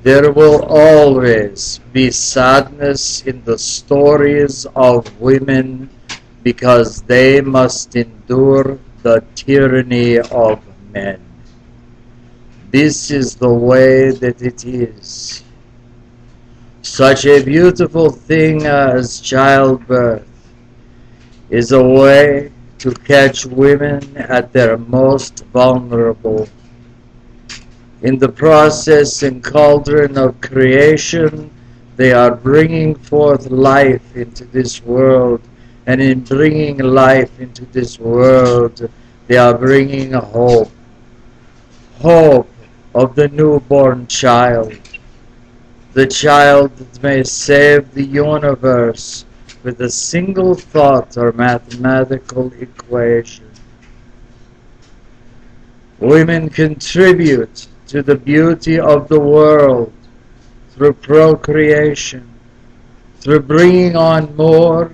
There will always be sadness in the stories of women because they must endure the tyranny of men. This is the way that it is. Such a beautiful thing as childbirth is a way to catch women at their most vulnerable. In the process and cauldron of creation, they are bringing forth life into this world, and in bringing life into this world, they are bringing hope. Hope of the newborn child, the child that may save the universe with a single thought or mathematical equation. Women contribute to the beauty of the world through procreation, through bringing on more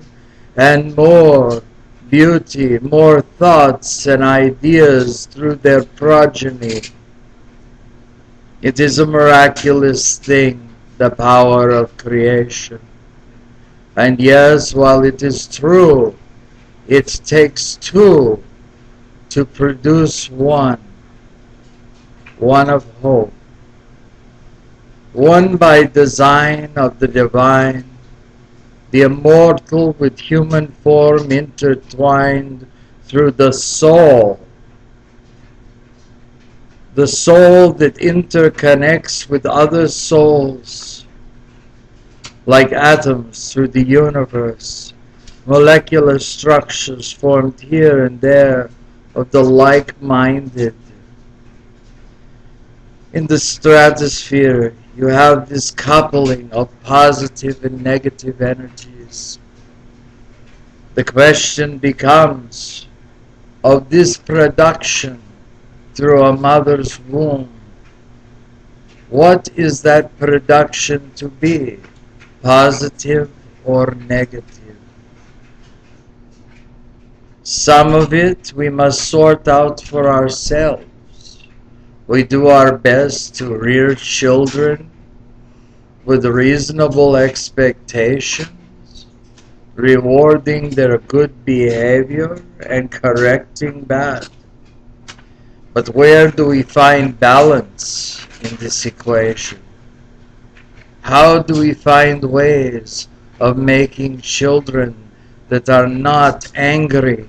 and more beauty, more thoughts and ideas through their progeny. It is a miraculous thing, the power of creation. And yes, while it is true, it takes two to produce one of hope. One by design of the divine, the immortal with human form intertwined through the soul that interconnects with other souls, like atoms through the universe, molecular structures formed here and there of the like-minded. In the stratosphere, you have this coupling of positive and negative energies. The question becomes of this production through a mother's womb. What is that production to be, positive or negative? Some of it we must sort out for ourselves. We do our best to rear children with reasonable expectations, rewarding their good behavior and correcting bad. But where do we find balance in this equation? How do we find ways of making children that are not angry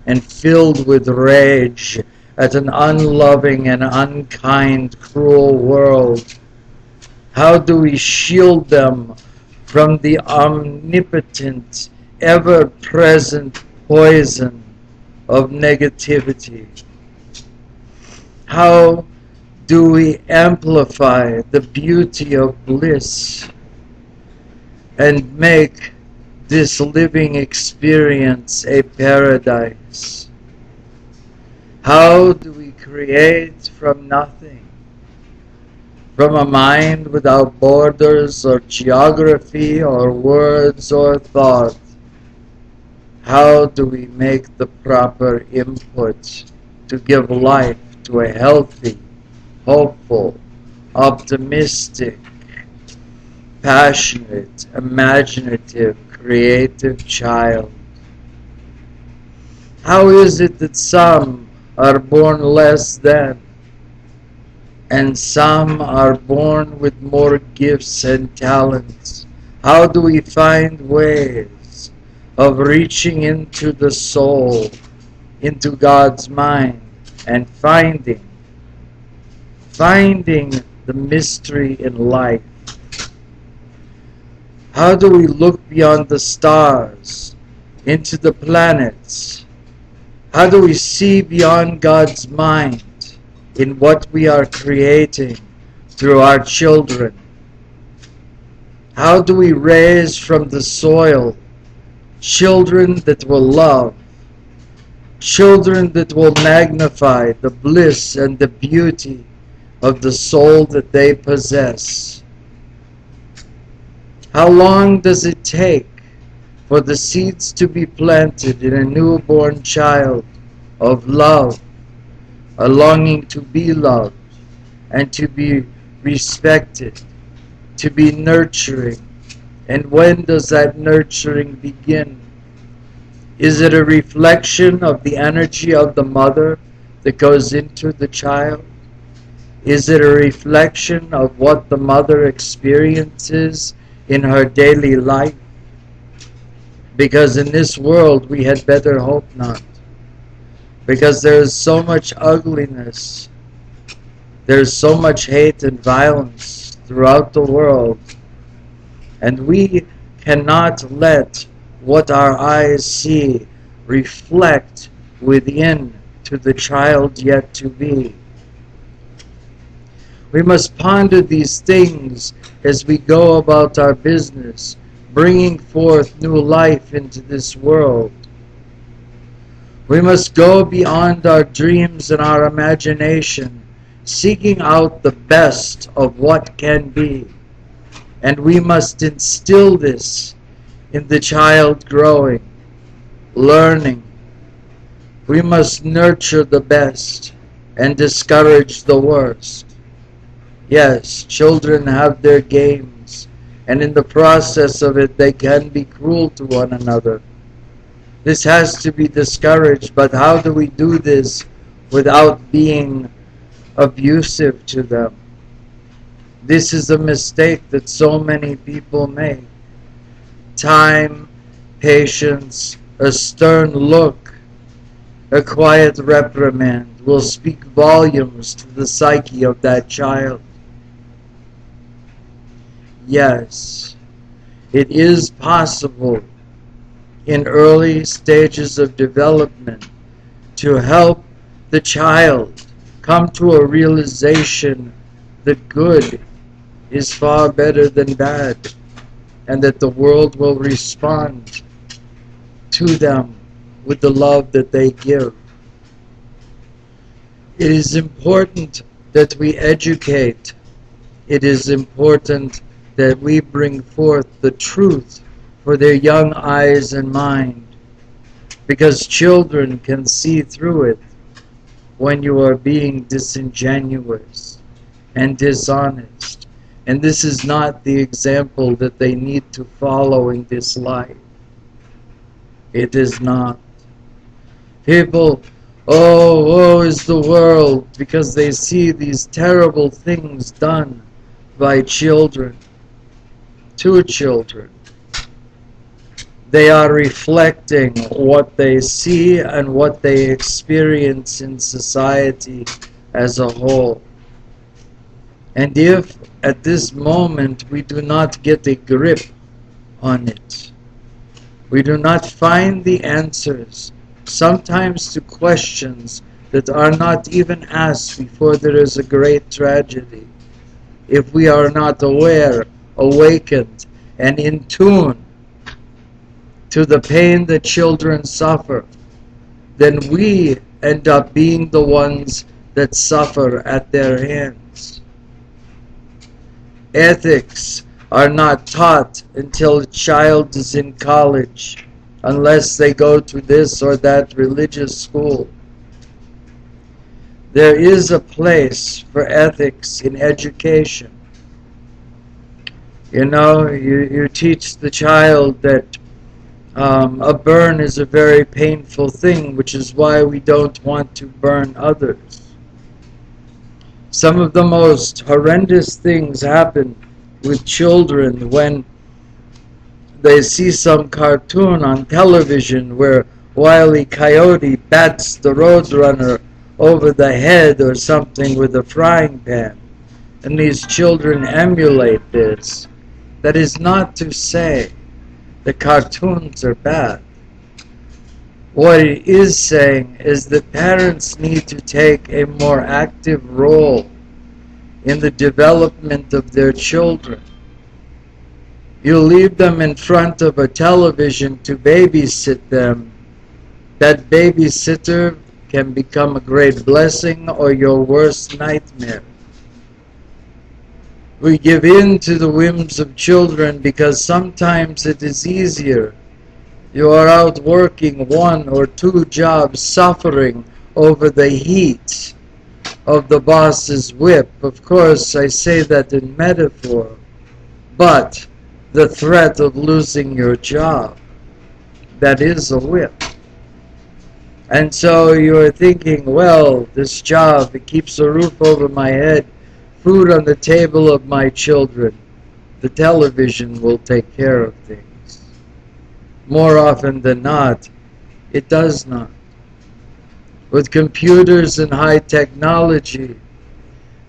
and filled with rage at an unloving and unkind, cruel world? How do we shield them from the omnipotent, ever-present poison of negativity? How do we amplify the beauty of bliss and make this living experience a paradise? How do we create from nothing, from a mind without borders or geography or words or thought? How do we make the proper input to give life to a healthy, hopeful, optimistic, passionate, imaginative, creative child? How is it that some are born less than, and some are born with more gifts and talents? How do we find ways of reaching into the soul, into God's mind, and finding the mystery in life? How do we look beyond the stars into the planets? How do we see beyond God's mind in what we are creating through our children? How do we raise from the soil children that will love, children that will magnify the bliss and the beauty of the soul that they possess? How long does it take for the seeds to be planted in a newborn child of love, a longing to be loved and to be respected to be nurturing. And when does that nurturing begin? Is it a reflection of the energy of the mother that goes into the child? Is it a reflection of what the mother experiences in her daily life? Because in this world we had better hope not. Because there is so much ugliness, there's so much hate and violence throughout the world, and we cannot let what our eyes see reflect within to the child yet to be. We must ponder these things as we go about our business, bringing forth new life into this world. We must go beyond our dreams and our imagination, seeking out the best of what can be. And we must instill this in the child growing, learning. We must nurture the best and discourage the worst. Yes, children have their games, and in the process of it they can be cruel to one another. This has to be discouraged, but how do we do this without being abusive to them? This is a mistake that so many people make. Time, patience, a stern look, a quiet reprimand will speak volumes to the psyche of that child. Yes, it is possible in early stages of development to help the child come to a realization that good is far better than bad, and that the world will respond to them with the love that they give. It is important that we educate. It is important that we bring forth the truth for their young eyes and mind, because children can see through it when you are being disingenuous and dishonest. And this is not the example that they need to follow in this life. It is not. People, oh, woe is the world, because they see these terrible things done by children, to children. They are reflecting what they see and what they experience in society as a whole. And if at this moment we do not get a grip on it, we do not find the answers, sometimes to questions that are not even asked before there is a great tragedy, if we are not aware, awakened, and in tune to the pain that children suffer, then we end up being the ones that suffer at their hands. Ethics are not taught until a child is in college, unless they go to this or that religious school. There is a place for ethics in education. You know, you teach the child that a burn is a very painful thing, which is why we don't want to burn others. Some of the most horrendous things happen with children when they see some cartoon on television where Wile E. Coyote bats the roadrunner over the head or something with a frying pan, and these children emulate this. That is not to say the cartoons are bad. What it is saying is that parents need to take a more active role in the development of their children. You leave them in front of a television to babysit them. That babysitter can become a great blessing or your worst nightmare. We give in to the whims of children because sometimes it is easier. You are out working 1 or 2 jobs, suffering over the heat of the boss's whip. Of course, I say that in metaphor. But the threat of losing your job, that is a whip. And so you're thinking, well, this job, it keeps a roof over my head, food on the table of my children. The television will take care of things. More often than not, it does not. With computers and high technology,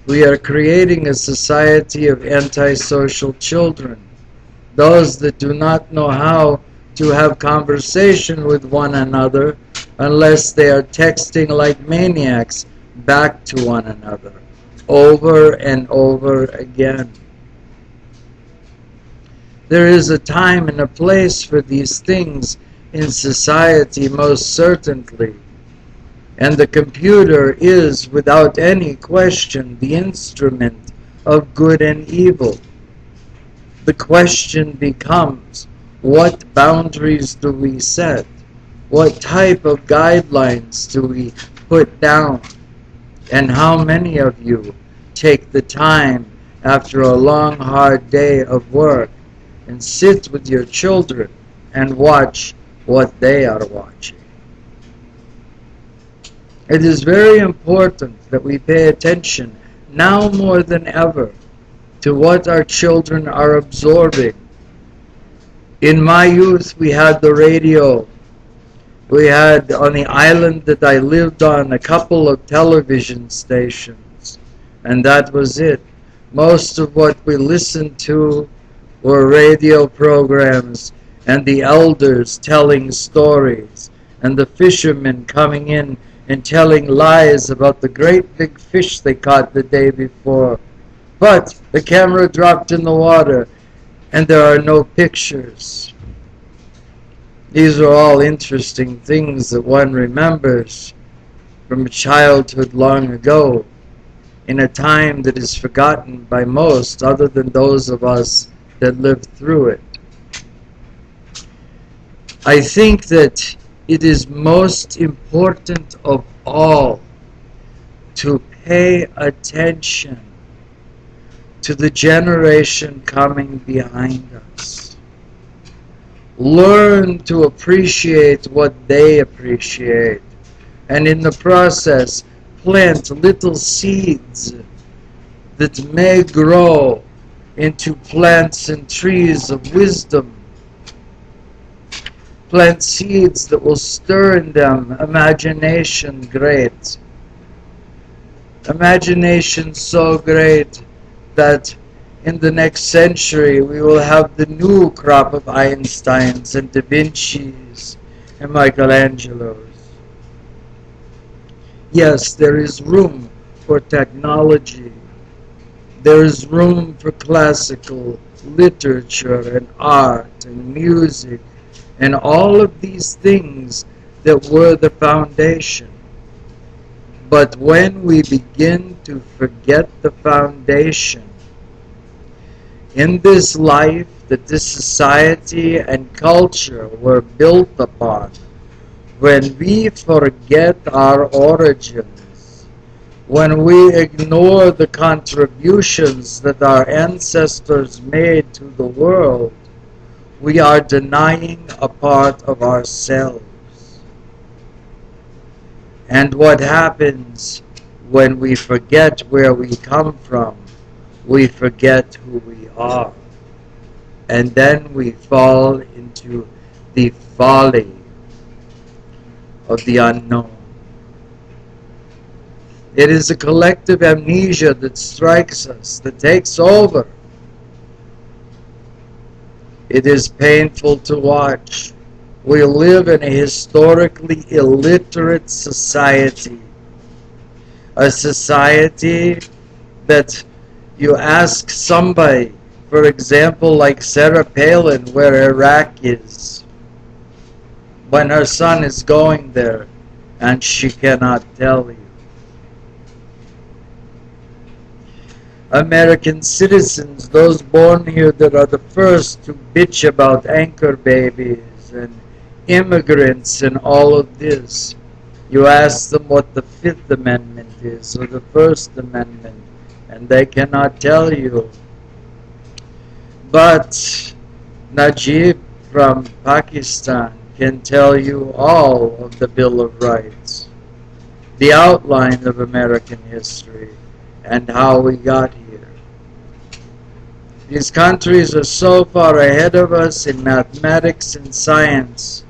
we are creating a society of antisocial children, those that do not know how to have conversation with one another unless they are texting like maniacs back to one another, over and over again. There is a time and a place for these things in society, most certainly. And the computer is, without any question, the instrument of good and evil. The question becomes, what boundaries do we set? What type of guidelines do we put down? And how many of you take the time after a long, hard day of work and sit with your children and watch what they are watching? It is very important that we pay attention, now more than ever, to what our children are absorbing. In my youth, we had the radio. We had, on the island that I lived on, a couple of television stations, and that was it. Most of what we listened to were radio programs, and the elders telling stories, and the fishermen coming in and telling lies about the great big fish they caught the day before. But the camera dropped in the water, and there are no pictures. These are all interesting things that one remembers from a childhood long ago, in a time that is forgotten by most, other than those of us that lived through it. I think that it is most important of all to pay attention to the generation coming behind us. Learn to appreciate what they appreciate, and in the process plant little seeds that may grow into plants and trees of wisdom. Plant seeds that will stir in them imagination great. Imagination so great that in the next century we will have the new crop of Einsteins and Da Vinci's and Michelangelos. Yes, there is room for technology. There is room for classical literature and art and music and all of these things that were the foundation. But when we begin to forget the foundation in this life that this society and culture were built upon, when we forget our origins, when we ignore the contributions that our ancestors made to the world, we are denying a part of ourselves. And what happens when we forget where we come from? We forget who we are. And then we fall into the folly of the unknown. It is a collective amnesia that strikes us, that takes over. It is painful to watch. We live in a historically illiterate society. A society that you ask somebody, for example, like Sarah Palin, where Iraq is, when her son is going there, and she cannot tell you. American citizens, those born here that are the first to bitch about anchor babies and immigrants and all of this, you ask them what the Fifth Amendment is or the First Amendment, and they cannot tell you. But Najib from Pakistan can tell you all of the Bill of Rights, the outline of American history, and how we got here. These countries are so far ahead of us in mathematics and science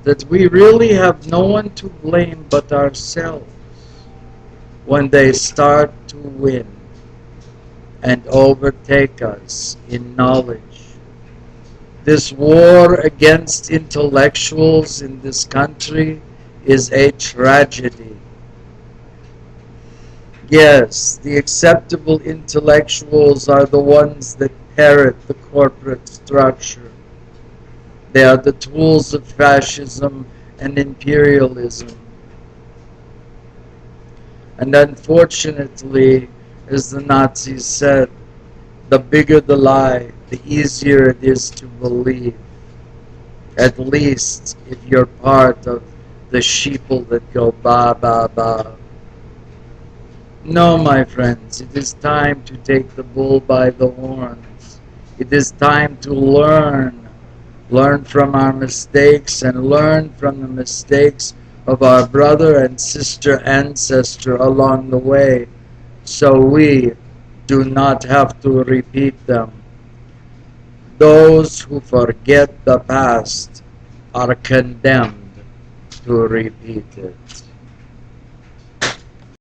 that we really have no one to blame but ourselves when they start to win and overtake us in knowledge. This war against intellectuals in this country is a tragedy. Yes, the acceptable intellectuals are the ones that parrot the corporate structure. They are the tools of fascism and imperialism. And unfortunately, as the Nazis said, the bigger the lie, the easier it is to believe. At least if you're part of the sheeple that go ba ba ba. No, my friends, it is time to take the bull by the horns. It is time to learn. Learn from our mistakes and learn from the mistakes of our brother and sister ancestor along the way, so we do not have to repeat them. Those who forget the past are condemned to repeat it.